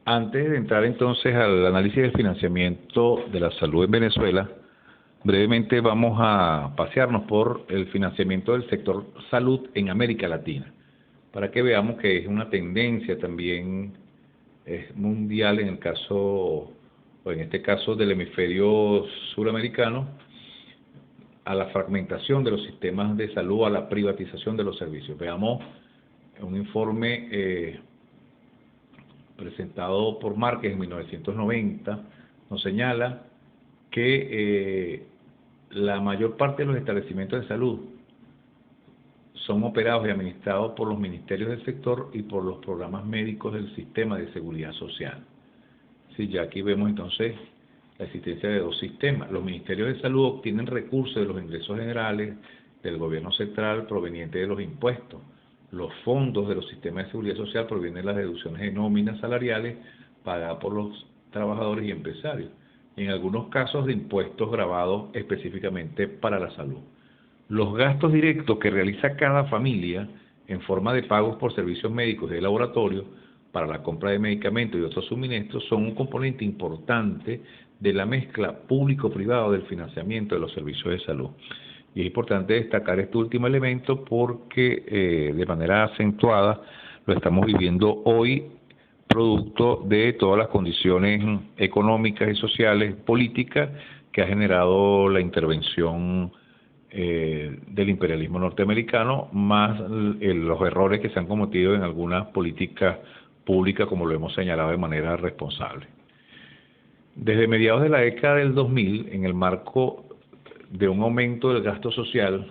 Antes de entrar entonces al análisis del financiamiento de la salud en Venezuela, brevemente vamos a pasearnos por el financiamiento del sector salud en América Latina, para que veamos que es una tendencia también mundial en el caso, o en este caso del hemisferio suramericano, a la fragmentación de los sistemas de salud, a la privatización de los servicios. Veamos un informe presentado por Márquez en 1990, nos señala que la mayor parte de los establecimientos de salud son operados y administrados por los ministerios del sector y por los programas médicos del sistema de seguridad social. Sí, ya aquí vemos entonces la existencia de dos sistemas. Los ministerios de salud obtienen recursos de los ingresos generales del gobierno central provenientes de los impuestos. Los fondos de los sistemas de seguridad social provienen de las deducciones de nóminas salariales pagadas por los trabajadores y empresarios, y en algunos casos de impuestos grabados específicamente para la salud. Los gastos directos que realiza cada familia en forma de pagos por servicios médicos y de laboratorio para la compra de medicamentos y otros suministros son un componente importante de la mezcla público-privado del financiamiento de los servicios de salud. Y es importante destacar este último elemento porque de manera acentuada lo estamos viviendo hoy, producto de todas las condiciones económicas y sociales, políticas, que ha generado la intervención del imperialismo norteamericano, más los errores que se han cometido en algunas políticas públicas, como lo hemos señalado de manera responsable. Desde mediados de la década del 2000, en el marco de un aumento del gasto social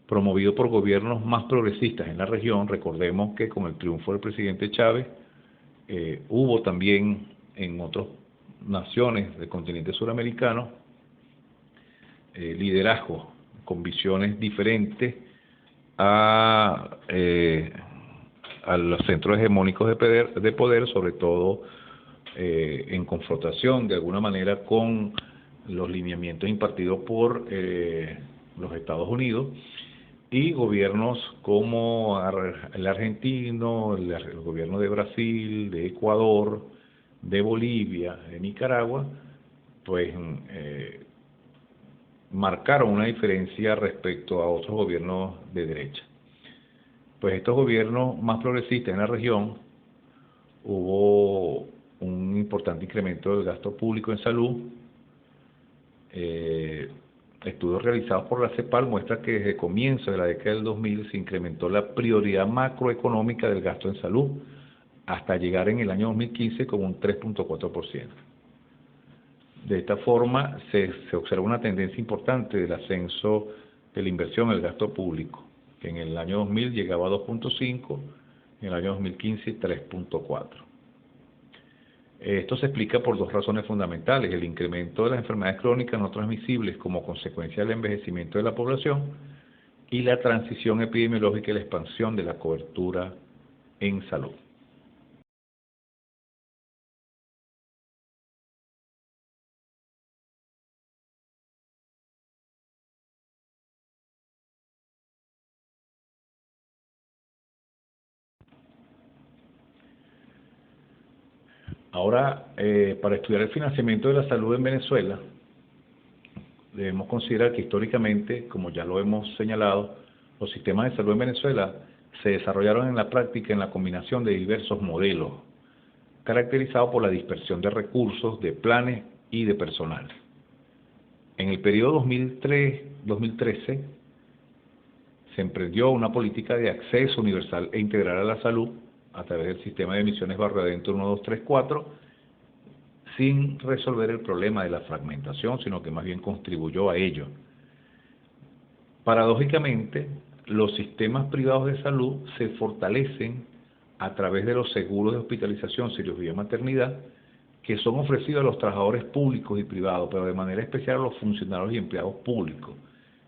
promovido por gobiernos más progresistas en la región, recordemos que con el triunfo del presidente Chávez, hubo también en otras naciones del continente suramericano liderazgos con visiones diferentes a los centros hegemónicos de poder, sobre todo en confrontación de alguna manera con los lineamientos impartidos por los Estados Unidos, y gobiernos como el argentino, el gobierno de Brasil, de Ecuador, de Bolivia, de Nicaragua, pues marcaron una diferencia respecto a otros gobiernos de derecha. Pues estos gobiernos más progresistas en la región, hubo un importante incremento del gasto público en salud. Estudios realizados por la CEPAL muestran que desde comienzo de la década del 2000 se incrementó la prioridad macroeconómica del gasto en salud, hasta llegar en el año 2015 con un 3.4%. De esta forma se observa una tendencia importante del ascenso de la inversión en el gasto público, que en el año 2000 llegaba a 2.5, en el año 2015 3.4. Esto se explica por dos razones fundamentales: el incremento de las enfermedades crónicas no transmisibles como consecuencia del envejecimiento de la población y la transición epidemiológica y la expansión de la cobertura en salud. Ahora, para estudiar el financiamiento de la salud en Venezuela, debemos considerar que históricamente, como ya lo hemos señalado, los sistemas de salud en Venezuela se desarrollaron en la práctica en la combinación de diversos modelos, caracterizados por la dispersión de recursos, de planes y de personal. En el periodo 2003-2013 se emprendió una política de acceso universal e integral a la salud a través del sistema de misiones Barrio Adentro 1, 2, 3, 4, sin resolver el problema de la fragmentación, sino que más bien contribuyó a ello. Paradójicamente, los sistemas privados de salud se fortalecen a través de los seguros de hospitalización, cirugía y maternidad, que son ofrecidos a los trabajadores públicos y privados, pero de manera especial a los funcionarios y empleados públicos.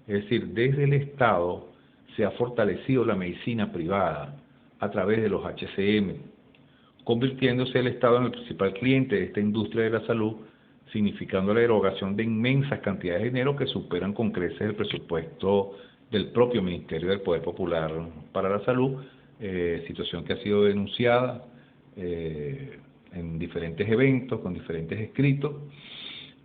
Es decir, desde el Estado se ha fortalecido la medicina privada a través de los HCM, convirtiéndose el Estado en el principal cliente de esta industria de la salud, significando la erogación de inmensas cantidades de dinero que superan con creces el presupuesto del propio Ministerio del Poder Popular para la Salud, situación que ha sido denunciada en diferentes eventos, con diferentes escritos,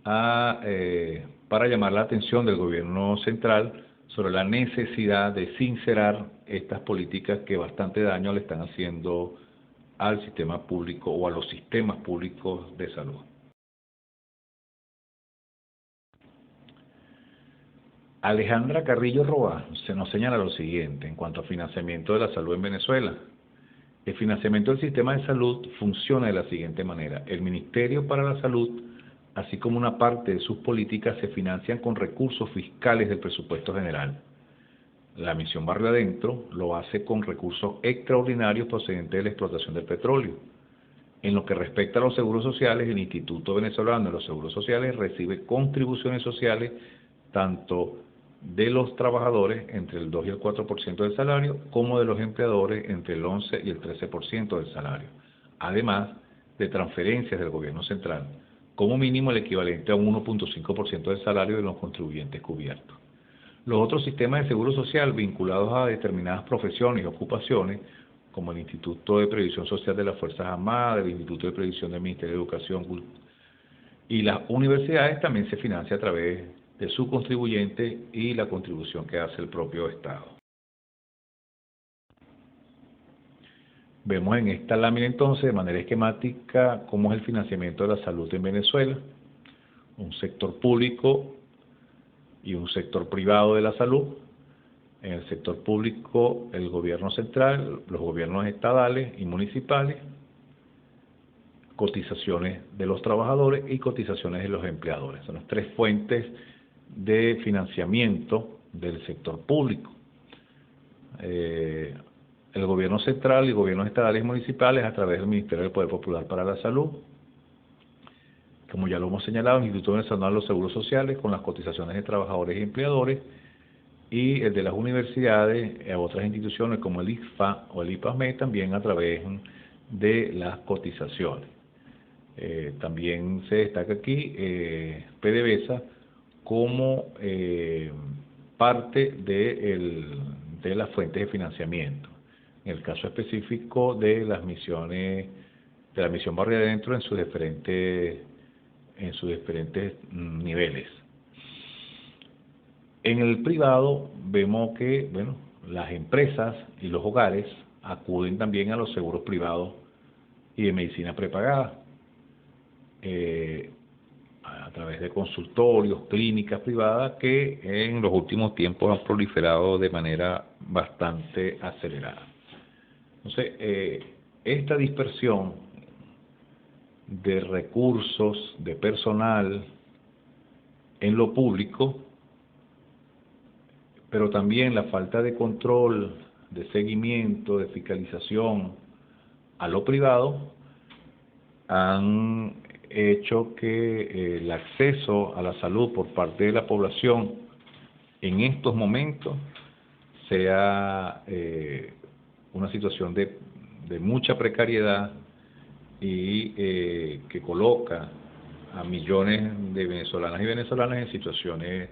para llamar la atención del gobierno central sobre la necesidad de sincerar estas políticas que bastante daño le están haciendo al sistema público o a los sistemas públicos de salud. Alejandra Carrillo Roa se nos señala lo siguiente en cuanto a financiamiento de la salud en Venezuela. El financiamiento del sistema de salud funciona de la siguiente manera. El Ministerio para la Salud, así como una parte de sus políticas, se financian con recursos fiscales del presupuesto general. La misión Barrio Adentro lo hace con recursos extraordinarios procedentes de la explotación del petróleo. En lo que respecta a los seguros sociales, el Instituto Venezolano de los Seguros Sociales recibe contribuciones sociales tanto de los trabajadores entre el 2 y el 4% del salario, como de los empleadores entre el 11 y el 13% del salario, además de transferencias del gobierno central, como mínimo el equivalente a un 1.5% del salario de los contribuyentes cubiertos. Los otros sistemas de seguro social vinculados a determinadas profesiones y ocupaciones, como el Instituto de Previsión Social de las Fuerzas Armadas, el Instituto de Previsión del Ministerio de Educación y las universidades, también se financia a través de su contribuyente y la contribución que hace el propio Estado. Vemos en esta lámina entonces de manera esquemática cómo es el financiamiento de la salud en Venezuela, un sector público y un sector privado de la salud. En el sector público, el gobierno central, los gobiernos estadales y municipales, cotizaciones de los trabajadores y cotizaciones de los empleadores. Son las tres fuentes de financiamiento del sector público. El gobierno central y gobiernos estadales y municipales a través del Ministerio del Poder Popular para la Salud. Como ya lo hemos señalado, el Instituto Venezolano de los Seguros Sociales con las cotizaciones de trabajadores y empleadores, y el de las universidades a otras instituciones como el ICFA o el IPASME también a través de las cotizaciones. También se destaca aquí PDVSA como parte de las fuentes de financiamiento. En el caso específico de las misiones, de la misión Barrio Adentro en sus diferentes niveles. En el privado vemos que, bueno, las empresas y los hogares acuden también a los seguros privados y de medicina prepagada. A través de consultorios, clínicas privadas que en los últimos tiempos han proliferado de manera bastante acelerada. Entonces, esta dispersión de recursos, de personal en lo público, pero también la falta de control, de seguimiento, de fiscalización a lo privado, han hecho que el acceso a la salud por parte de la población en estos momentos sea una situación de mucha precariedad y que coloca a millones de venezolanas y venezolanos en situaciones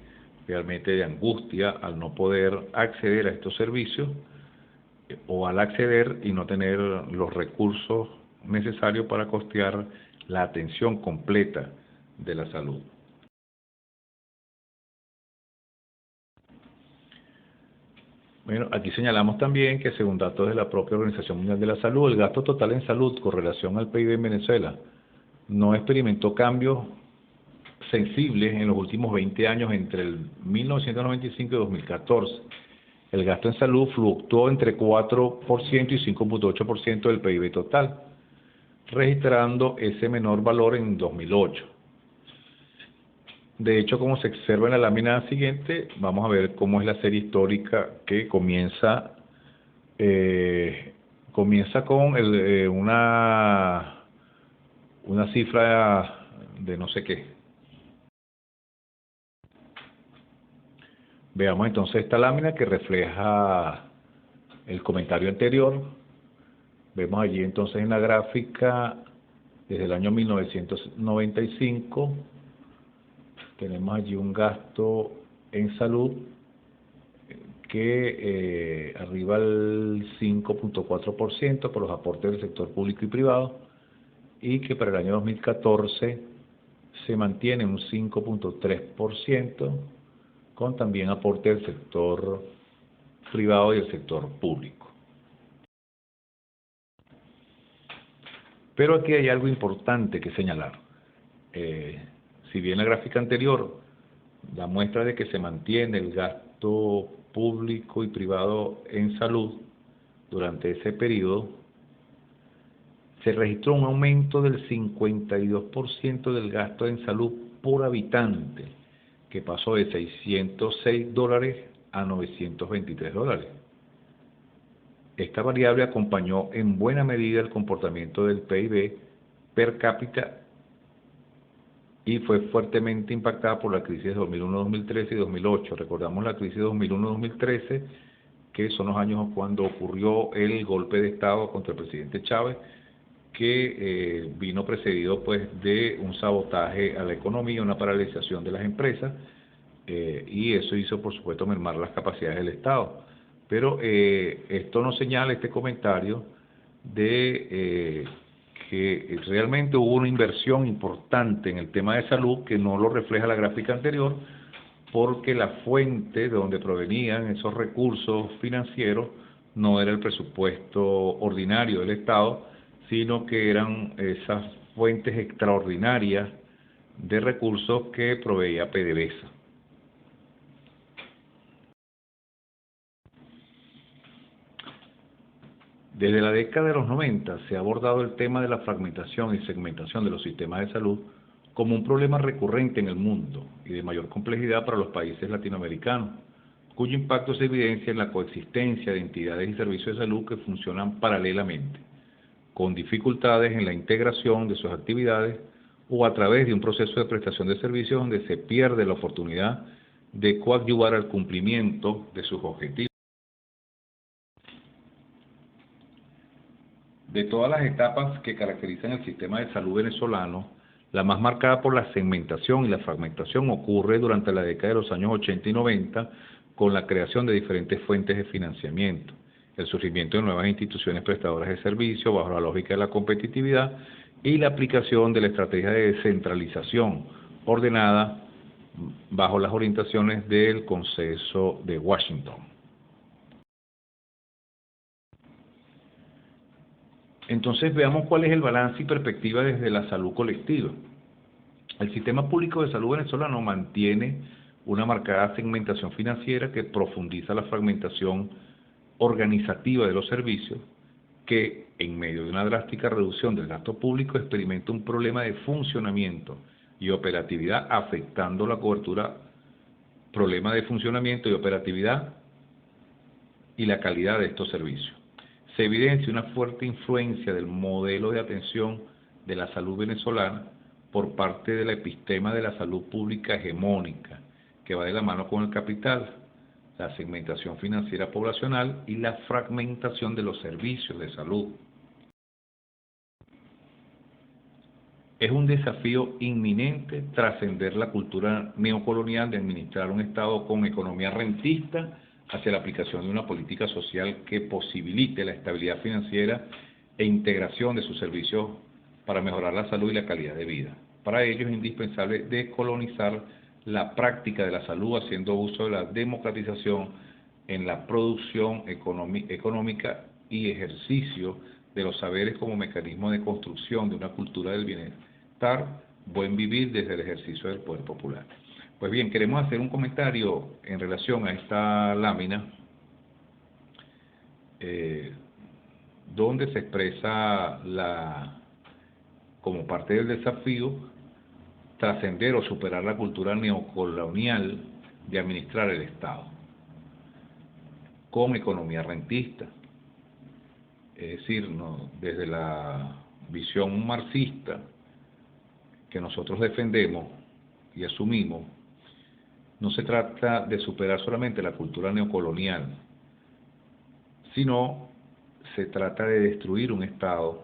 realmente de angustia al no poder acceder a estos servicios o al acceder y no tener los recursos necesarios para costear la atención completa de la salud. Bueno, aquí señalamos también que según datos de la propia Organización Mundial de la Salud, el gasto total en salud con relación al PIB en Venezuela no experimentó cambios sensibles en los últimos 20 años entre el 1995 y 2014. El gasto en salud fluctuó entre 4% y 5.8% del PIB total, registrando ese menor valor en 2008. De hecho, como se observa en la lámina siguiente, vamos a ver cómo es la serie histórica que comienza con una cifra de no sé qué. Veamos entonces esta lámina que refleja el comentario anterior. Vemos allí entonces en la gráfica, desde el año 1995, tenemos allí un gasto en salud que arriba al 5.4% por los aportes del sector público y privado, y que para el año 2014 se mantiene un 5.3%, con también aporte del sector privado y el sector público. Pero aquí hay algo importante que señalar. Si bien la gráfica anterior da muestra de que se mantiene el gasto público y privado en salud durante ese periodo, se registró un aumento del 52% del gasto en salud por habitante, que pasó de $606 a $923. Esta variable acompañó en buena medida el comportamiento del PIB per cápita y fue fuertemente impactada por la crisis de 2001, 2013 y 2008. Recordamos la crisis de 2001-2013, que son los años cuando ocurrió el golpe de Estado contra el presidente Chávez, que vino precedido pues de un sabotaje a la economía, una paralización de las empresas, y eso hizo por supuesto mermar las capacidades del Estado. Pero esto nos señala, este comentario, de que realmente hubo una inversión importante en el tema de salud que no lo refleja la gráfica anterior, porque la fuente de donde provenían esos recursos financieros no era el presupuesto ordinario del Estado, sino que eran esas fuentes extraordinarias de recursos que proveía PDVSA. Desde la década de los 90 se ha abordado el tema de la fragmentación y segmentación de los sistemas de salud como un problema recurrente en el mundo y de mayor complejidad para los países latinoamericanos, cuyo impacto se evidencia en la coexistencia de entidades y servicios de salud que funcionan paralelamente, con dificultades en la integración de sus actividades o a través de un proceso de prestación de servicios donde se pierde la oportunidad de coadyuvar al cumplimiento de sus objetivos. De todas las etapas que caracterizan el sistema de salud venezolano, la más marcada por la segmentación y la fragmentación ocurre durante la década de los años 80 y 90 con la creación de diferentes fuentes de financiamiento, el surgimiento de nuevas instituciones prestadoras de servicios bajo la lógica de la competitividad y la aplicación de la estrategia de descentralización ordenada bajo las orientaciones del Consenso de Washington. Entonces veamos cuál es el balance y perspectiva desde la salud colectiva. El sistema público de salud venezolano mantiene una marcada segmentación financiera que profundiza la fragmentación organizativa de los servicios, que en medio de una drástica reducción del gasto público experimenta un problema de funcionamiento y operatividad afectando la cobertura, problema de funcionamiento y operatividad y la calidad de estos servicios. Se evidencia una fuerte influencia del modelo de atención de la salud venezolana por parte del epistema de la salud pública hegemónica, que va de la mano con el capital, la segmentación financiera poblacional y la fragmentación de los servicios de salud. Es un desafío inminente trascender la cultura neocolonial de administrar un Estado con economía rentista hacia la aplicación de una política social que posibilite la estabilidad financiera e integración de sus servicios para mejorar la salud y la calidad de vida. Para ello es indispensable decolonizar la práctica de la salud haciendo uso de la democratización en la producción económica y ejercicio de los saberes como mecanismo de construcción de una cultura del bienestar, buen vivir desde el ejercicio del poder popular. Pues bien, queremos hacer un comentario en relación a esta lámina, donde se expresa como parte del desafío, trascender o superar la cultura neocolonial de administrar el Estado con economía rentista. Es decir, desde la visión marxista que nosotros defendemos y asumimos, no se trata de superar solamente la cultura neocolonial, sino se trata de destruir un Estado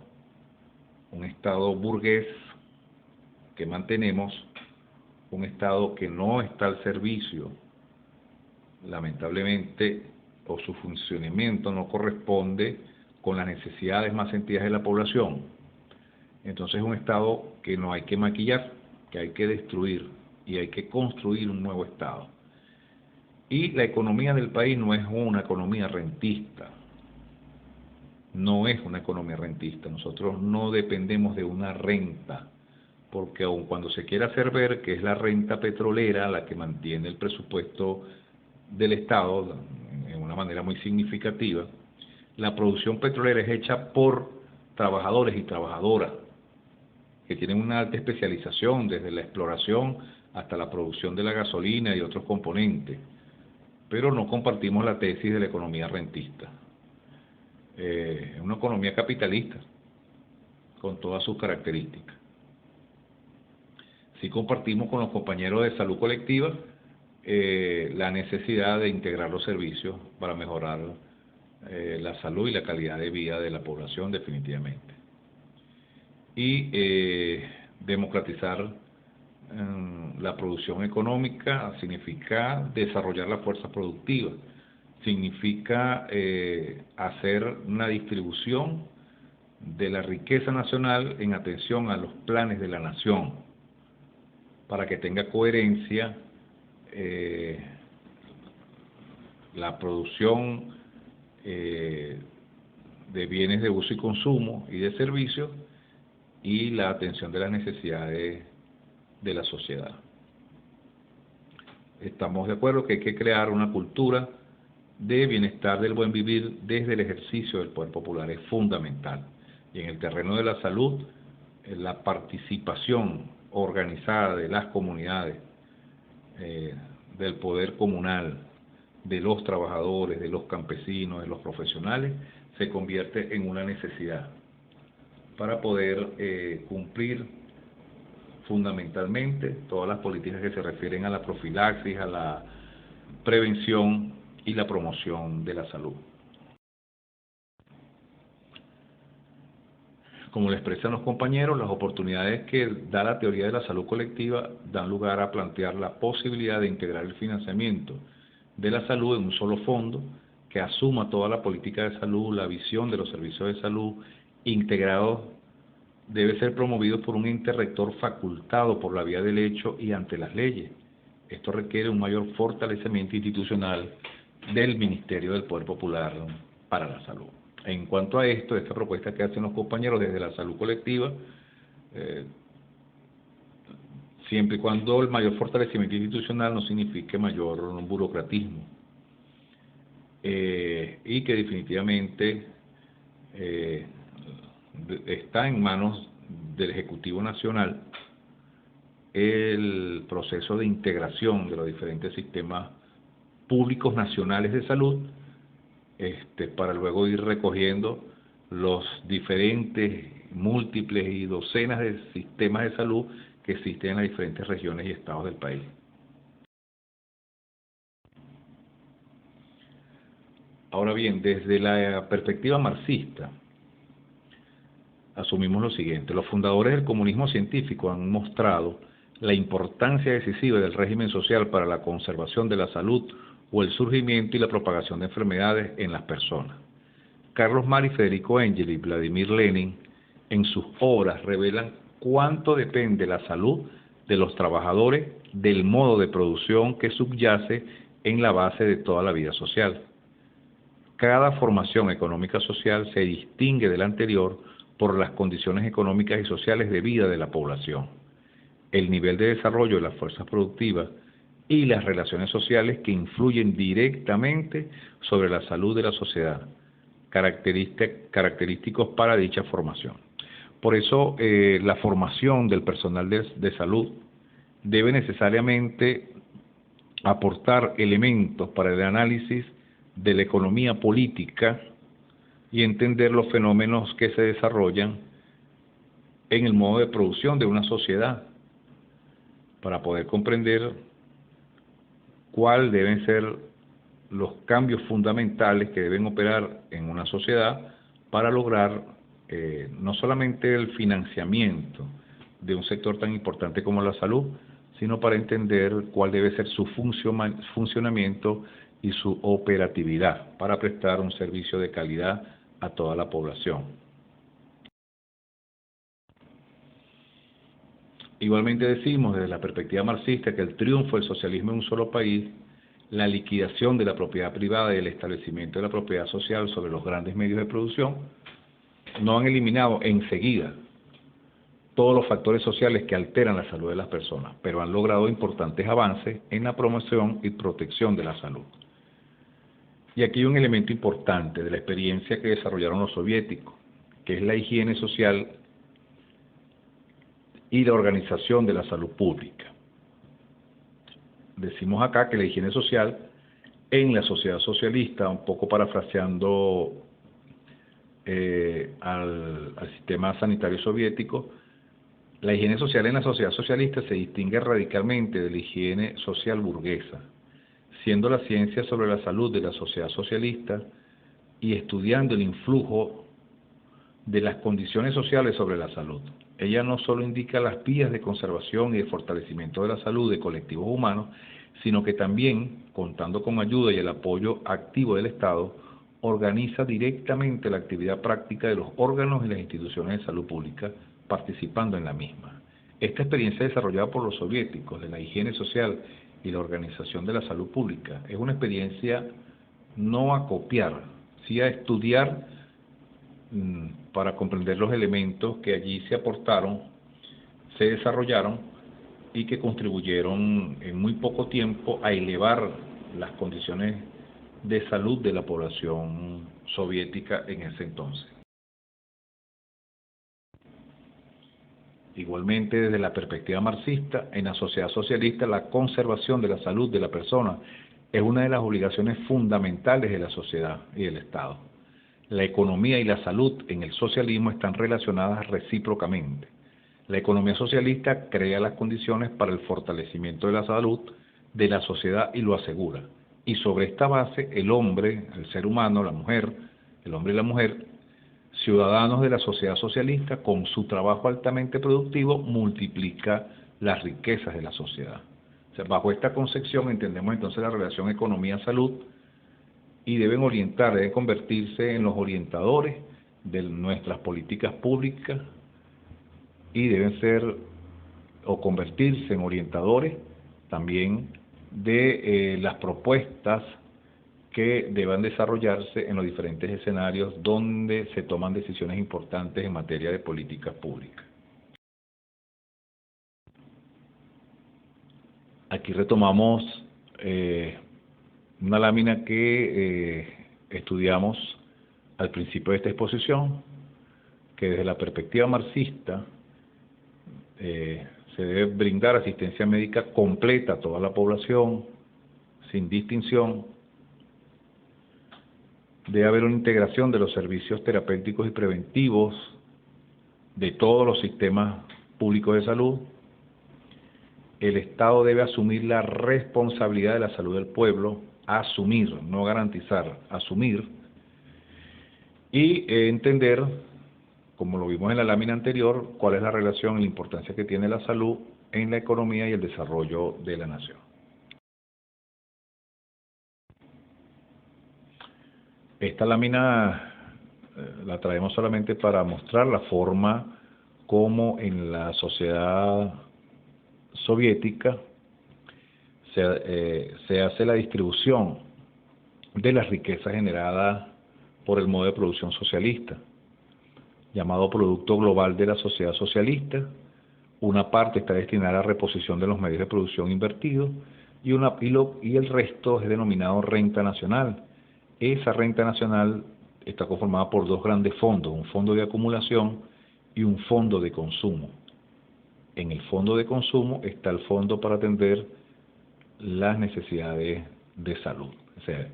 burgués que mantenemos, un Estado que no está al servicio, lamentablemente, o su funcionamiento no corresponde con las necesidades más sentidas de la población. Entonces es un Estado que no hay que maquillar, que hay que destruir y hay que construir un nuevo Estado. Y la economía del país no es una economía rentista, no es una economía rentista. Nosotros no dependemos de una renta, porque aun cuando se quiera hacer ver que es la renta petrolera la que mantiene el presupuesto del Estado en una manera muy significativa, la producción petrolera es hecha por trabajadores y trabajadoras que tienen una alta especialización desde la exploración hasta la producción de la gasolina y otros componentes, pero no compartimos la tesis de la economía rentista. Es una economía capitalista con todas sus características. Sí compartimos con los compañeros de salud colectiva la necesidad de integrar los servicios para mejorar la salud y la calidad de vida de la población definitivamente. Y democratizar la producción económica significa desarrollar la fuerza productiva, significa hacer una distribución de la riqueza nacional en atención a los planes de la nación, para que tenga coherencia la producción de bienes de uso y consumo y de servicios y la atención de las necesidades de la sociedad. Estamos de acuerdo que hay que crear una cultura de bienestar del buen vivir desde el ejercicio del poder popular, es fundamental. Y en el terreno de la salud, la participación organizada de las comunidades, del poder comunal, de los trabajadores, de los campesinos, de los profesionales, se convierte en una necesidad para poder cumplir fundamentalmente todas las políticas que se refieren a la profilaxis, a la prevención y la promoción de la salud. Como le expresan los compañeros, las oportunidades que da la teoría de la salud colectiva dan lugar a plantear la posibilidad de integrar el financiamiento de la salud en un solo fondo que asuma toda la política de salud, la visión de los servicios de salud integrados. Debe ser promovido por un ente rector facultado por la vía del hecho y ante las leyes. Esto requiere un mayor fortalecimiento institucional del Ministerio del Poder Popular para la Salud. En cuanto a esto, esta propuesta que hacen los compañeros desde la salud colectiva, siempre y cuando el mayor fortalecimiento institucional no signifique mayor burocratismo, y que definitivamente está en manos del Ejecutivo Nacional el proceso de integración de los diferentes sistemas públicos nacionales de salud, para luego ir recogiendo los diferentes, múltiples y docenas de sistemas de salud que existen en las diferentes regiones y estados del país. Ahora bien, desde la perspectiva marxista, asumimos lo siguiente: los fundadores del comunismo científico han mostrado la importancia decisiva del régimen social para la conservación de la salud o el surgimiento y la propagación de enfermedades en las personas. Carlos Marx y Federico Engels y Vladimir Lenin en sus obras revelan cuánto depende la salud de los trabajadores del modo de producción que subyace en la base de toda la vida social. Cada formación económica social se distingue de la anterior por las condiciones económicas y sociales de vida de la población, el nivel de desarrollo de las fuerzas productivas y las relaciones sociales que influyen directamente sobre la salud de la sociedad, característicos para dicha formación. Por eso, la formación del personal de salud debe necesariamente aportar elementos para el análisis de la economía política y entender los fenómenos que se desarrollan en el modo de producción de una sociedad, para poder comprender cuáles deben ser los cambios fundamentales que deben operar en una sociedad para lograr no solamente el financiamiento de un sector tan importante como la salud, sino para entender cuál debe ser su funcionamiento y su operatividad para prestar un servicio de calidad a toda la población. Igualmente decimos desde la perspectiva marxista que el triunfo del socialismo en un solo país, la liquidación de la propiedad privada y el establecimiento de la propiedad social sobre los grandes medios de producción no han eliminado enseguida todos los factores sociales que alteran la salud de las personas, pero han logrado importantes avances en la promoción y protección de la salud. Y aquí hay un elemento importante de la experiencia que desarrollaron los soviéticos, que es la higiene social y la organización de la salud pública. Decimos acá que la higiene social en la sociedad socialista, un poco parafraseando al sistema sanitario soviético, la higiene social en la sociedad socialista se distingue radicalmente de la higiene social burguesa, siendo la ciencia sobre la salud de la sociedad socialista y estudiando el influjo de las condiciones sociales sobre la salud. Ella no solo indica las vías de conservación y de fortalecimiento de la salud de colectivos humanos, sino que también, contando con ayuda y el apoyo activo del Estado, organiza directamente la actividad práctica de los órganos y las instituciones de salud pública, participando en la misma. Esta experiencia desarrollada por los soviéticos de la higiene social y la organización de la salud pública es una experiencia no a copiar, sí a estudiar para comprender los elementos que allí se aportaron, se desarrollaron y que contribuyeron en muy poco tiempo a elevar las condiciones de salud de la población soviética en ese entonces. Igualmente, desde la perspectiva marxista, en la sociedad socialista, la conservación de la salud de la persona es una de las obligaciones fundamentales de la sociedad y del Estado. La economía y la salud en el socialismo están relacionadas recíprocamente. La economía socialista crea las condiciones para el fortalecimiento de la salud de la sociedad y lo asegura. Y sobre esta base, el hombre, el ser humano, la mujer, el hombre y la mujer, ciudadanos de la sociedad socialista, con su trabajo altamente productivo, multiplica las riquezas de la sociedad. O sea, bajo esta concepción entendemos entonces la relación economía-salud y deben convertirse en los orientadores de nuestras políticas públicas y deben ser o convertirse en orientadores también de las propuestas que deban desarrollarse en los diferentes escenarios donde se toman decisiones importantes en materia de políticas públicas. Aquí retomamos una lámina que estudiamos al principio de esta exposición, que desde la perspectiva marxista se debe brindar asistencia médica completa a toda la población, sin distinción. Debe haber una integración de los servicios terapéuticos y preventivos de todos los sistemas públicos de salud. El Estado debe asumir la responsabilidad de la salud del pueblo, asumir, no garantizar, asumir, y entender, como lo vimos en la lámina anterior, cuál es la relación y la importancia que tiene la salud en la economía y el desarrollo de la nación. Esta lámina la traemos solamente para mostrar la forma como en la sociedad soviética se hace la distribución de las riquezas generadas por el modo de producción socialista, llamado Producto Global de la Sociedad Socialista. Una parte está destinada a la reposición de los medios de producción invertidos y el resto es denominado renta nacional. Esa renta nacional está conformada por dos grandes fondos, un fondo de acumulación y un fondo de consumo. En el fondo de consumo está el fondo para atender las necesidades de salud. O sea,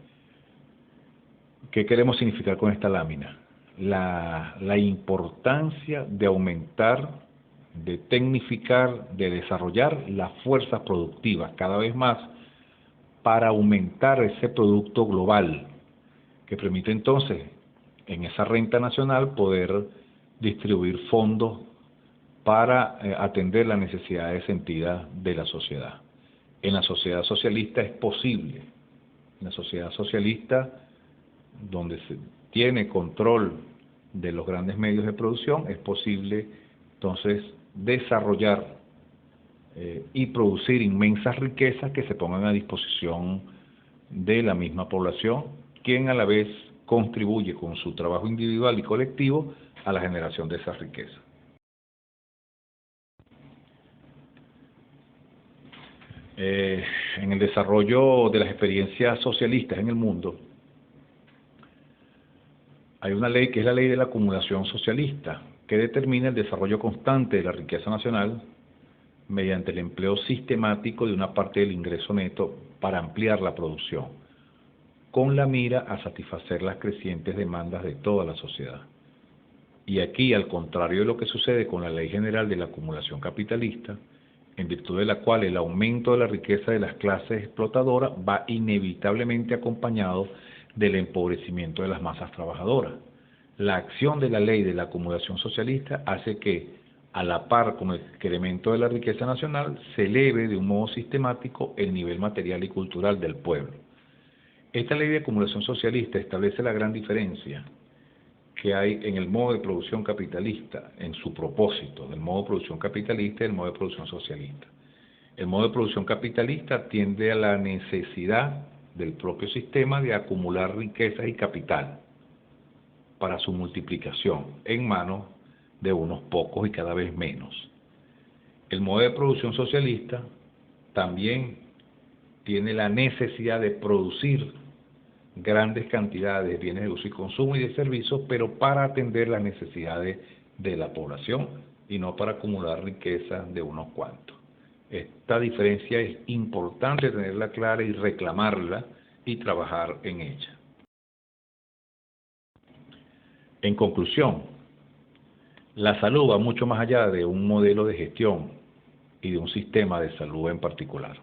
¿qué queremos significar con esta lámina? La importancia de aumentar, de tecnificar, de desarrollar las fuerzas productivas cada vez más para aumentar ese producto global que permite entonces en esa renta nacional poder distribuir fondos para atender las necesidades sentidas de la sociedad. En la sociedad socialista es posible, en la sociedad socialista donde se tiene control de los grandes medios de producción, es posible entonces desarrollar y producir inmensas riquezas que se pongan a disposición de la misma población, quien a la vez contribuye con su trabajo individual y colectivo a la generación de esa riqueza. En el desarrollo de las experiencias socialistas en el mundo, hay una ley que es la ley de la acumulación socialista, que determina el desarrollo constante de la riqueza nacional mediante el empleo sistemático de una parte del ingreso neto para ampliar la producción, con la mira a satisfacer las crecientes demandas de toda la sociedad. Y aquí, al contrario de lo que sucede con la Ley General de la Acumulación Capitalista, en virtud de la cual el aumento de la riqueza de las clases explotadoras va inevitablemente acompañado del empobrecimiento de las masas trabajadoras. La acción de la ley de la acumulación socialista hace que, a la par con el incremento de la riqueza nacional, se eleve de un modo sistemático el nivel material y cultural del pueblo. Esta ley de acumulación socialista establece la gran diferencia que hay en el modo de producción capitalista, en su propósito, del modo de producción capitalista y el modo de producción socialista. El modo de producción capitalista atiende a la necesidad del propio sistema de acumular riquezas y capital para su multiplicación en manos de unos pocos y cada vez menos. El modo de producción socialista también tiene la necesidad de producir grandes cantidades de bienes de uso y consumo y de servicios, pero para atender las necesidades de la población y no para acumular riqueza de unos cuantos. Esta diferencia es importante tenerla clara y reclamarla y trabajar en ella. En conclusión, la salud va mucho más allá de un modelo de gestión y de un sistema de salud en particular.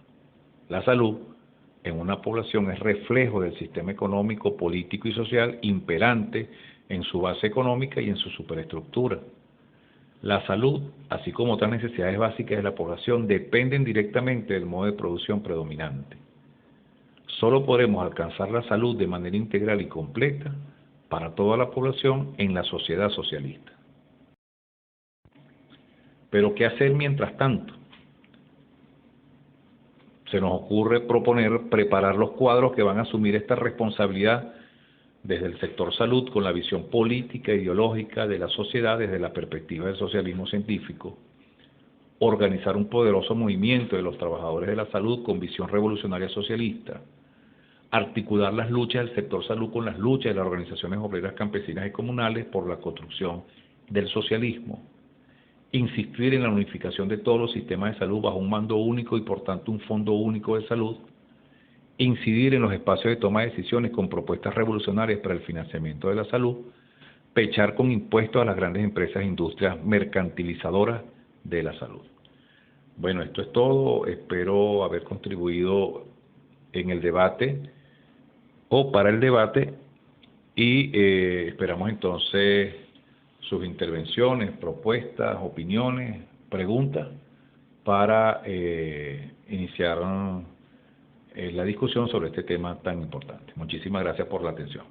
La salud en una población es reflejo del sistema económico, político y social imperante en su base económica y en su superestructura. La salud, así como otras necesidades básicas de la población, dependen directamente del modo de producción predominante. Solo podremos alcanzar la salud de manera integral y completa para toda la población en la sociedad socialista. Pero ¿qué hacer mientras tanto? Se nos ocurre proponer preparar los cuadros que van a asumir esta responsabilidad desde el sector salud con la visión política e ideológica de la sociedad desde la perspectiva del socialismo científico, organizar un poderoso movimiento de los trabajadores de la salud con visión revolucionaria socialista, articular las luchas del sector salud con las luchas de las organizaciones obreras campesinas y comunales por la construcción del socialismo, insistir en la unificación de todos los sistemas de salud bajo un mando único y por tanto un fondo único de salud, incidir en los espacios de toma de decisiones con propuestas revolucionarias para el financiamiento de la salud, pechar con impuestos a las grandes empresas e industrias mercantilizadoras de la salud. Bueno, esto es todo. Espero haber contribuido en el debate o para el debate y esperamos entonces sus intervenciones, propuestas, opiniones, preguntas para iniciar la discusión sobre este tema tan importante. Muchísimas gracias por la atención.